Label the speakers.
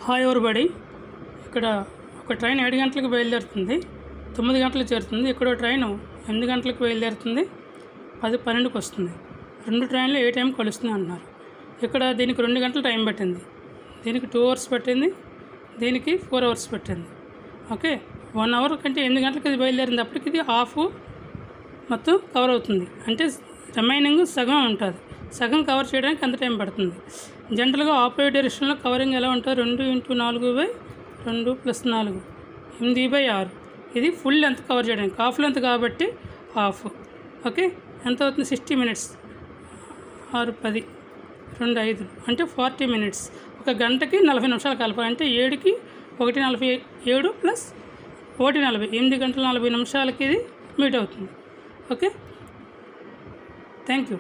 Speaker 1: Hi everybody. ఇక్కడ ఒక train 7 గంటలకు బయలుదేరుతుంది, 9 గంటలకు చేరుతుంది. ఇక్కడ ట్రైన్ 8 గంటలకు బయలుదేరుతుంది, 10-12కి వస్తుంది. 2 ట్రైన్లు ఏ టైం కలుస్తుంది అంటున్నారు. ఇక్కడ దీనికి 2 గంటల టైం పట్టింది, దీనికి 2 అవర్స్ పట్టింది, దీనికి 4 అవర్స్ పట్టింది. ఓకే, 1 అవర్ కంటే 8 గంటలకు ఇది బయలుదేరింది, అప్పటికి ఇది హాఫ్ మొత్తం కవర్ అవుతుంది. అంటే రిమైనింగ్ సగం ఉంటుంది. సగం కవర్ చేయడానికి ఎంత టైం పడుతుంది? జనరల్గా ఆపోజిట్ డైరెక్షన్లో కవరింగ్ ఎలా ఉంటుంది? 2 × 4/2 + 4 8/6. ఇది ఫుల్ లెంత్ కవర్ చేయడానికి, హాఫ్ లెంత్ కాబట్టి హాఫ్. ఓకే, ఎంత అవుతుంది? 60 మినిట్స్. 6 × 10 2 5 అంటే 40 మినిట్స్. ఒక గంటకి 40 నిమిషాలు కలపాలి. అంటే 7కి 1:47 + 1:40 8 గంటల 40 నిమిషాలకి ఇది మీట్ అవుతుంది. Okay, thank you.